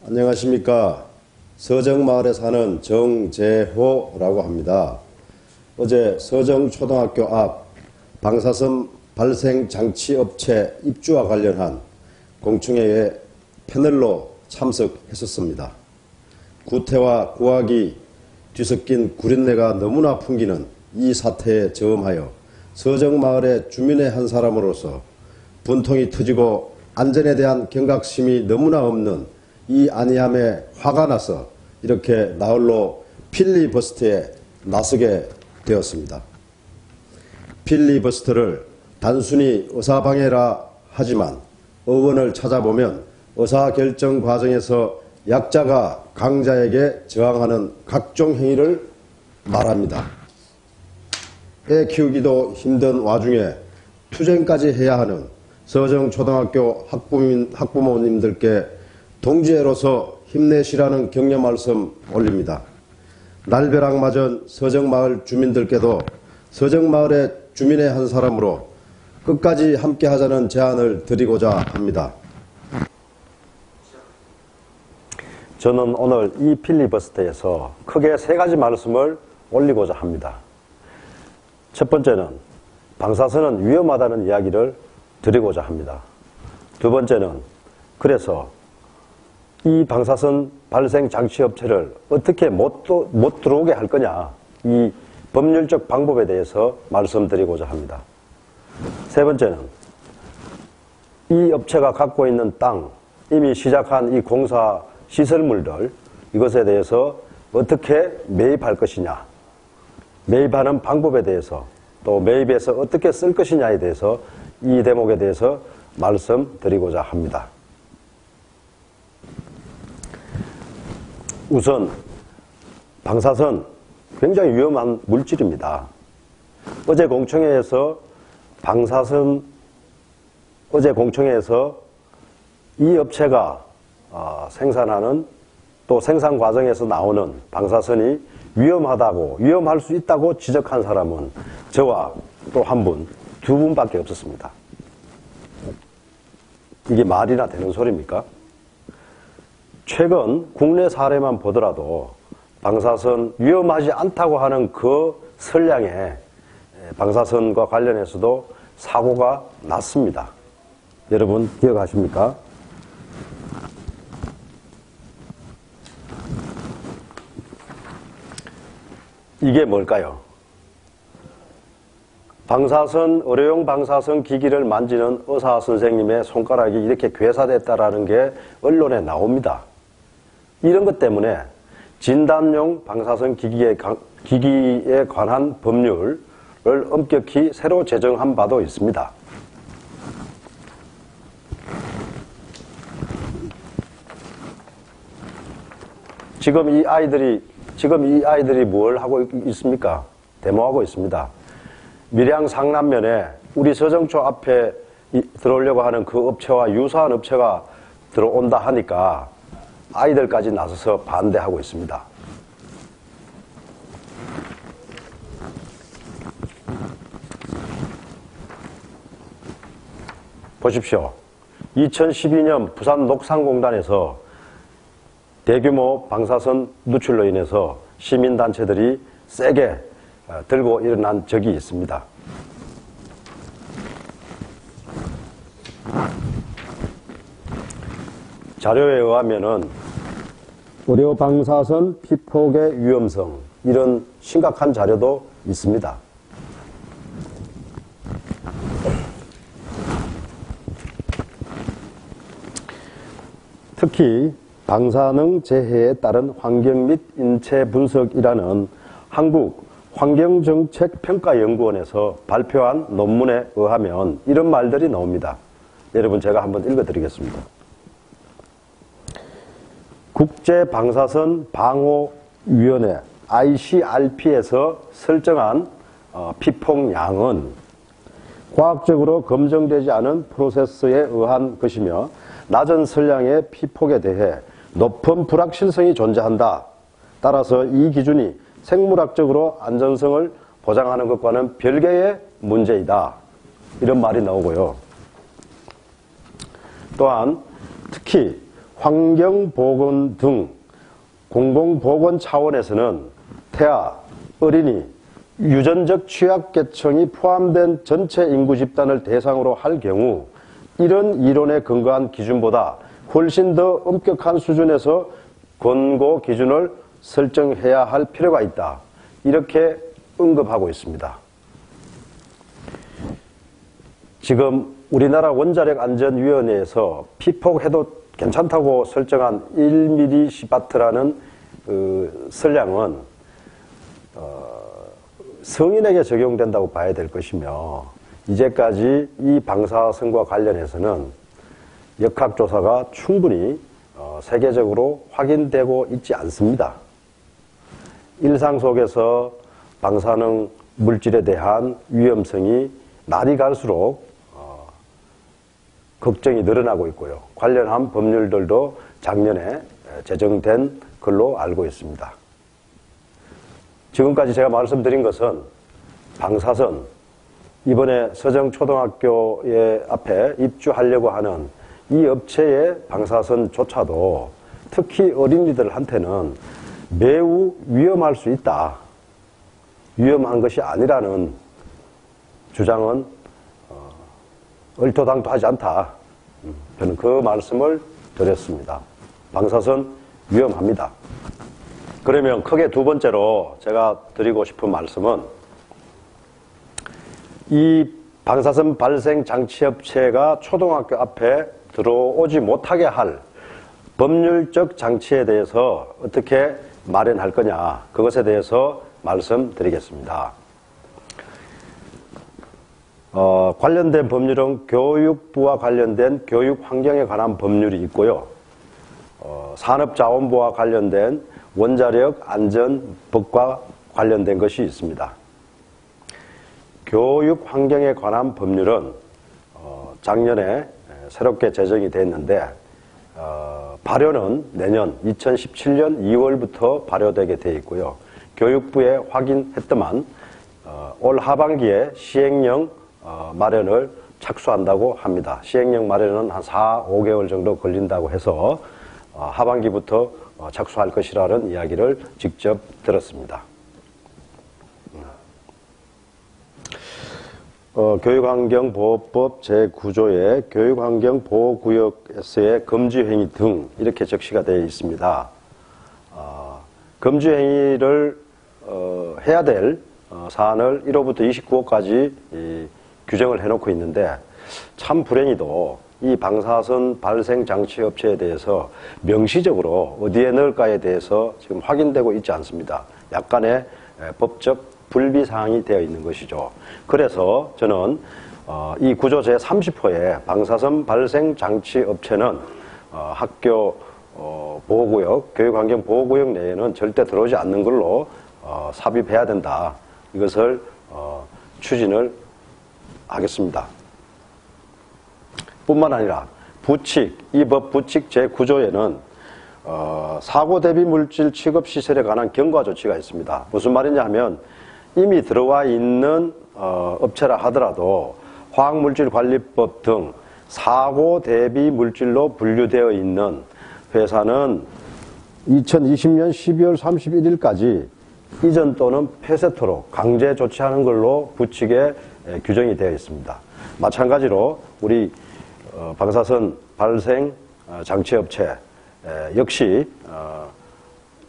안녕하십니까. 서정마을에 사는 정재호라고 합니다. 어제 서정초등학교 앞 방사선 발생장치업체 입주와 관련한 공청회에 패널로 참석했었습니다. 구태와 구악이 뒤섞인 구린내가 너무나 풍기는 이 사태에 저음하여 서정마을의 주민의 한 사람으로서 분통이 터지고 안전에 대한 경각심이 너무나 없는 이 아니함에 화가 나서 이렇게 나홀로 필리버스터에 나서게 되었습니다. 필리버스터를 단순히 의사방해라 하지만 의원을 찾아보면 의사결정 과정에서 약자가 강자에게 저항하는 각종 행위를 말합니다. 애 키우기도 힘든 와중에 투쟁까지 해야 하는 서정초등학교 학부모님들께 동지애로서 힘내시라는 격려 말씀 올립니다. 날벼락 맞은 서정마을 주민들께도 서정마을의 주민의 한 사람으로 끝까지 함께하자는 제안을 드리고자 합니다. 저는 오늘 이 필리버스터에서 크게 세 가지 말씀을 올리고자 합니다. 첫 번째는 방사선은 위험하다는 이야기를 드리고자 합니다. 두 번째는 그래서 이 방사선 발생 장치 업체를 어떻게 못 들어오게 할 거냐, 이 법률적 방법에 대해서 말씀드리고자 합니다. 세 번째는 이 업체가 갖고 있는 땅, 이미 시작한 이 공사 시설물들, 이것에 대해서 어떻게 매입할 것이냐, 매입하는 방법에 대해서, 또 매입해서 어떻게 쓸 것이냐에 대해서 이 대목에 대해서 말씀드리고자 합니다. 우선 방사선 굉장히 위험한 물질입니다. 어제 공청회에서 이 업체가 생산하는 또 생산 과정에서 나오는 방사선이 위험할 수 있다고 지적한 사람은 저와 또 한 분, 두 분밖에 없었습니다. 이게 말이나 되는 소리입니까? 최근 국내 사례만 보더라도 방사선 위험하지 않다고 하는 그 선량의 방사선과 관련해서도 사고가 났습니다. 여러분 기억하십니까? 이게 뭘까요? 의료용 방사선 기기를 만지는 의사 선생님의 손가락이 이렇게 괴사됐다라는 게 언론에 나옵니다. 이런 것 때문에 진단용 방사선 기기에 관한 법률을 엄격히 새로 제정한 바도 있습니다. 지금 이 아이들이 뭘 하고 있습니까? 데모하고 있습니다. 밀양 상남면에 우리 서정초 앞에 들어오려고 하는 그 업체와 유사한 업체가 들어온다 하니까 아이들까지 나서서 반대하고 있습니다. 보십시오. 2012년 부산 녹산공단에서 대규모 방사선 누출로 인해서 시민단체들이 세게 들고 일어난 적이 있습니다. 자료에 의하면은 의료 방사선 피폭의 위험성, 이런 심각한 자료도 있습니다. 특히 방사능 재해에 따른 환경 및 인체 분석이라는 한국 환경정책평가연구원에서 발표한 논문에 의하면 이런 말들이 나옵니다. 여러분 제가 한번 읽어드리겠습니다. 국제방사선방호위원회 ICRP에서 설정한 피폭량은 과학적으로 검증되지 않은 프로세스에 의한 것이며 낮은 선량의 피폭에 대해 높은 불확실성이 존재한다. 따라서 이 기준이 생물학적으로 안전성을 보장하는 것과는 별개의 문제이다. 이런 말이 나오고요. 또한 특히 환경보건 등 공공보건 차원에서는 태아, 어린이, 유전적 취약계층이 포함된 전체 인구 집단을 대상으로 할 경우 이런 이론에 근거한 기준보다 훨씬 더 엄격한 수준에서 권고 기준을 설정해야 할 필요가 있다. 이렇게 언급하고 있습니다. 지금 우리나라 원자력안전위원회에서 피폭 해도 괜찮다고 설정한 1mm 시바트라는 설량은 성인에게 적용된다고 봐야 될 것이며 이제까지 이 방사선과 관련해서는 역학조사가 충분히 세계적으로 확인되고 있지 않습니다. 일상 속에서 방사능 물질에 대한 위험성이 날이 갈수록 걱정이 늘어나고 있고요. 관련한 법률들도 작년에 제정된 걸로 알고 있습니다. 지금까지 제가 말씀드린 것은 방사선, 이번에 서정초등학교에 앞에 입주하려고 하는 이 업체의 방사선조차도 특히 어린이들한테는 매우 위험할 수 있다. 위험한 것이 아니라는 주장은 얼토당토하지 않다. 저는 그 말씀을 드렸습니다. 방사선 위험합니다. 그러면 크게 두 번째로 제가 드리고 싶은 말씀은 이 방사선 발생 장치업체가 초등학교 앞에 들어오지 못하게 할 법률적 장치에 대해서 어떻게 마련할 거냐, 그것에 대해서 말씀드리겠습니다. 관련된 법률은 교육부와 관련된 교육 환경에 관한 법률이 있고요. 산업자원부와 관련된 원자력 안전법과 관련된 것이 있습니다. 교육 환경에 관한 법률은 작년에 새롭게 제정이 됐는데 발효는 내년 2017년 2월부터 발효되게 되어 있고요. 교육부에 확인했더만 올 하반기에 시행령 마련을 착수한다고 합니다. 시행령 마련은 한 4, 5개월 정도 걸린다고 해서 하반기부터 착수할 것이라는 이야기를 직접 들었습니다. 교육환경보호법 제9조의 교육환경보호구역에서의 금지행위 등 이렇게 적시가 되어 있습니다. 금지행위를 해야 될 사안을 1호부터 29호까지 규정을 해놓고 있는데 참 불행히도 이 방사선 발생 장치 업체에 대해서 명시적으로 어디에 넣을까에 대해서 지금 확인되고 있지 않습니다. 약간의 법적 불비사항이 되어 있는 것이죠. 그래서 저는 이 구조 제30호의 방사선 발생 장치 업체는 학교 보호구역, 교육환경 보호구역 내에는 절대 들어오지 않는 걸로 삽입해야 된다. 이것을 추진을 하겠습니다. 뿐만 아니라 부칙, 이 법 부칙 제9조에는 사고 대비 물질 취급 시설에 관한 경과 조치가 있습니다. 무슨 말이냐 하면 이미 들어와 있는 업체라 하더라도 화학물질관리법 등 사고 대비 물질로 분류되어 있는 회사는 2020년 12월 31일까지 이전 또는 폐쇄토록 강제 조치하는 걸로 부칙에 규정이 되어 있습니다. 마찬가지로 우리 방사선 발생 장치업체 역시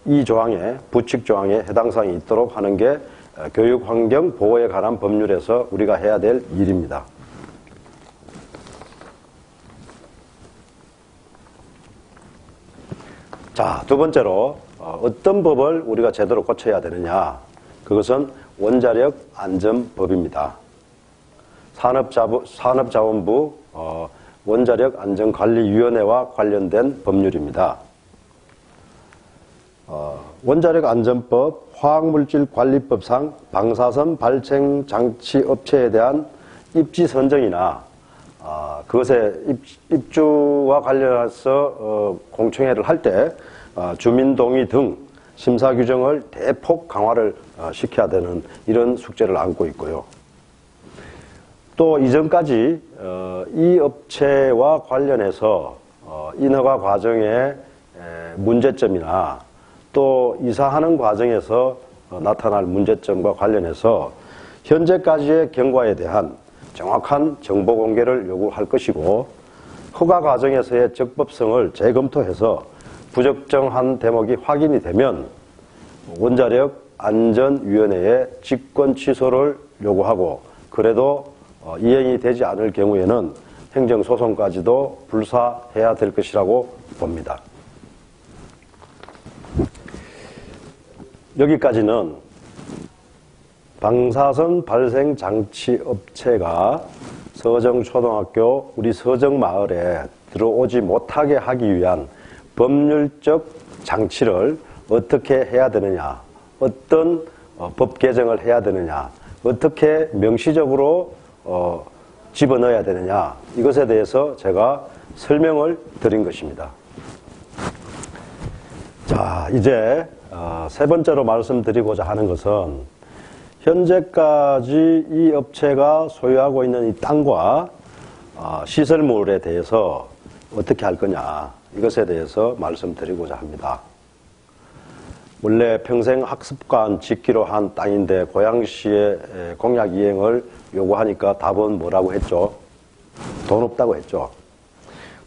이 조항에 부칙 조항에 해당 사항이 있도록 하는 게 교육환경 보호에 관한 법률에서 우리가 해야 될 일입니다. 자, 두 번째로 어떤 법을 우리가 제대로 고쳐야 되느냐, 그것은 원자력 안전법입니다. 산업자원부 원자력 안전관리위원회와 관련된 법률입니다. 원자력 안전법 화학물질관리법상 방사선 발생 장치 업체에 대한 입지 선정이나 그것에 입주와 관련해서 공청회를 할 때 주민 동의 등 심사 규정을 대폭 강화를 시켜야 되는 이런 숙제를 안고 있고요. 또 이전까지 이 업체와 관련해서 인허가 과정의 문제점이나 또 이사하는 과정에서 나타날 문제점과 관련해서 현재까지의 경과에 대한 정확한 정보 공개를 요구할 것이고, 허가 과정에서의 적법성을 재검토해서 부적정한 대목이 확인이 되면 원자력 안전위원회에 직권 취소를 요구하고, 그래도 이행이 되지 않을 경우에는 행정소송까지도 불사해야 될 것이라고 봅니다. 여기까지는 방사선 발생 장치 업체가 서정초등학교 우리 서정마을에 들어오지 못하게 하기 위한 법률적 장치를 어떻게 해야 되느냐, 어떤 법 개정을 해야 되느냐, 어떻게 명시적으로 집어넣어야 되느냐, 이것에 대해서 제가 설명을 드린 것입니다. 자, 이제 세 번째로 말씀드리고자 하는 것은 현재까지 이 업체가 소유하고 있는 이 땅과 시설물에 대해서 어떻게 할 거냐, 이것에 대해서 말씀드리고자 합니다. 원래 평생 학습관 짓기로 한 땅인데 고양시의 공약 이행을 요구하니까 답은 뭐라고 했죠? 돈 없다고 했죠.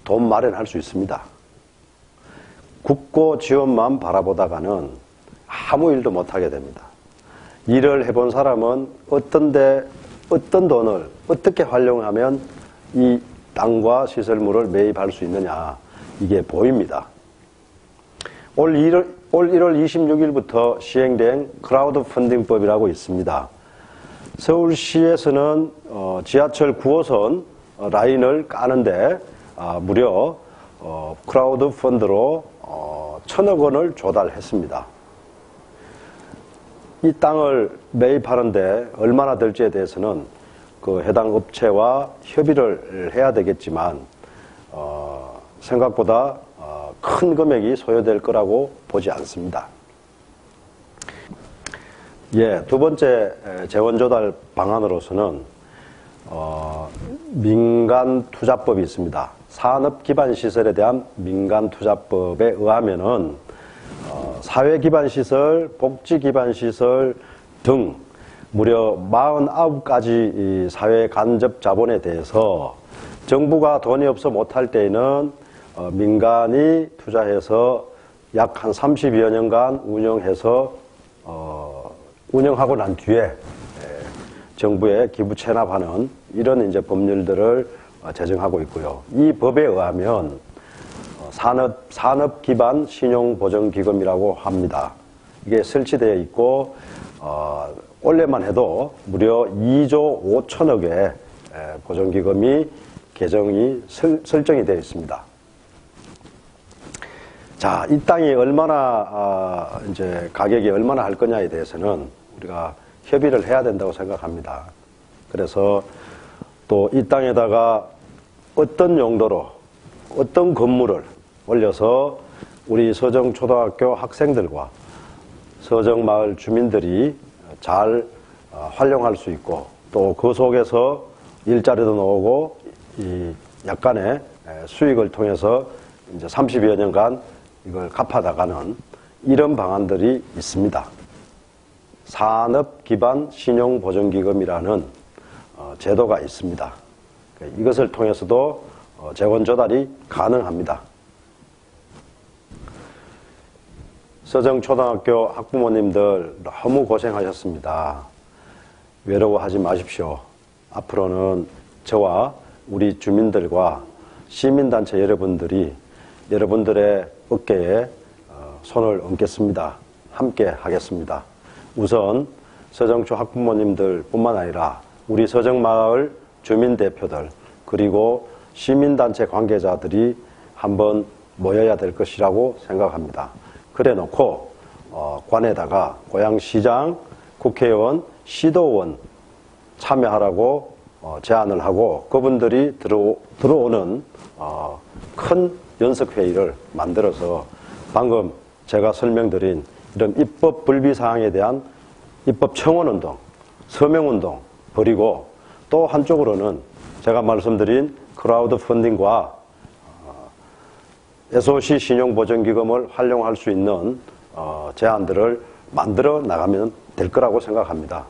돈 마련할 수 있습니다. 국고 지원만 바라보다가는 아무 일도 못하게 됩니다. 일을 해본 사람은 어떤 돈을 어떻게 활용하면 이 땅과 시설물을 매입할 수 있느냐, 이게 보입니다. 올 1월 26일부터 시행된 크라우드 펀딩법이라고 있습니다. 서울시에서는 지하철 9호선 라인을 까는데 무려 크라우드 펀드로 1,000억 원을 조달했습니다. 이 땅을 매입하는데 얼마나 될지에 대해서는 그 해당 업체와 협의를 해야 되겠지만 생각보다 큰 금액이 소요될 거라고 보지 않습니다. 두 번째 재원 조달 방안으로서는 민간 투자법이 있습니다. 산업 기반 시설에 대한 민간 투자법에 의하면은 사회 기반 시설, 복지 기반 시설 등 무려 49가지 사회 간접 자본에 대해서 정부가 돈이 없어 못할 때에는 민간이 투자해서 약 한 30여 년간 운영해서 운영하고 난 뒤에 정부에 기부 체납하는 이런 이제 법률들을 제정하고 있고요. 이 법에 의하면 산업 기반 신용 보정 기금이라고 합니다. 이게 설치되어 있고 올해만 해도 무려 2조 5천억의 보정 기금이 개정이 설정이 되어 있습니다. 자, 이 땅이 얼마나 이제 가격이 얼마나 할 거냐에 대해서는 우리가 협의를 해야 된다고 생각합니다. 그래서 또 이 땅에다가 어떤 용도로 어떤 건물을 올려서 우리 서정초등학교 학생들과 서정마을 주민들이 잘 활용할 수 있고 또 그 속에서 일자리도 나오고 이 약간의 수익을 통해서 이제 30여 년간 이걸 갚아나가는 이런 방안들이 있습니다. 산업 기반 신용보증기금이라는 제도가 있습니다. 이것을 통해서도 재원 조달이 가능합니다. 서정초등학교 학부모님들 너무 고생하셨습니다. 외로워하지 마십시오. 앞으로는 저와 우리 주민들과 시민단체 여러분들이 여러분들의 어깨에 손을 얹겠습니다. 함께 하겠습니다. 우선 서정초 학부모님들 뿐만 아니라 우리 서정마을 주민대표들 그리고 시민단체 관계자들이 한번 모여야 될 것이라고 생각합니다. 그래 놓고 관에다가 고양시장, 국회의원, 시도의원 참여하라고 제안을 하고 그분들이 들어오는 큰 연석회의를 만들어서 방금 제가 설명드린 이런 입법 불비 사항에 대한 입법 청원운동, 서명운동 벌이고 또 한쪽으로는 제가 말씀드린 크라우드 펀딩과 SOC 신용보전기금을 활용할 수 있는 제안들을 만들어 나가면 될 거라고 생각합니다.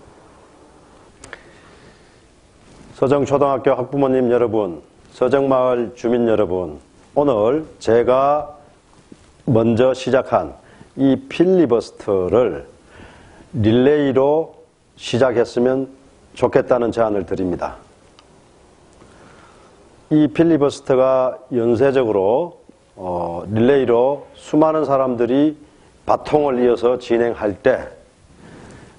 서정초등학교 학부모님 여러분, 서정마을 주민 여러분, 오늘 제가 먼저 시작한 이 필리버스터를 릴레이로 시작했으면 좋겠다는 제안을 드립니다. 이 필리버스터가 연쇄적으로 릴레이로 수많은 사람들이 바통을 이어서 진행할 때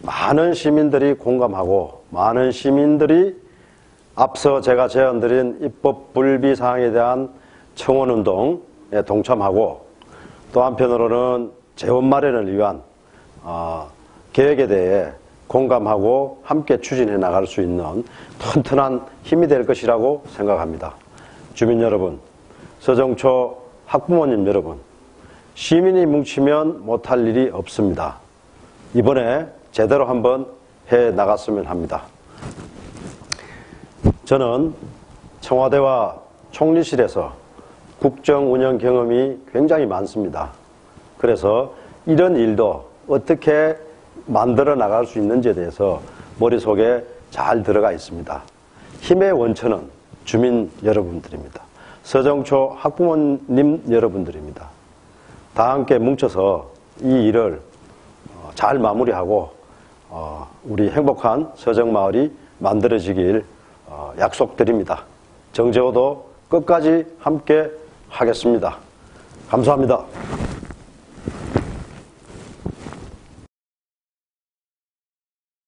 많은 시민들이 공감하고 많은 시민들이 앞서 제가 제안드린 입법 불비 사항에 대한 청원운동에 동참하고 또 한편으로는 재원 마련을 위한 계획에 대해 공감하고 함께 추진해 나갈 수 있는 튼튼한 힘이 될 것이라고 생각합니다. 주민 여러분, 서정초 학부모님 여러분, 시민이 뭉치면 못할 일이 없습니다. 이번에 제대로 한번 해 나갔으면 합니다. 저는 청와대와 총리실에서 국정 운영 경험이 굉장히 많습니다. 그래서 이런 일도 어떻게 만들어 나갈 수 있는지에 대해서 머릿속에 잘 들어가 있습니다. 힘의 원천은 주민 여러분들입니다. 서정초 학부모님 여러분들입니다. 다 함께 뭉쳐서 이 일을 잘 마무리하고 우리 행복한 서정마을이 만들어지길 약속드립니다. 정재호도 끝까지 함께 하겠습니다. 감사합니다.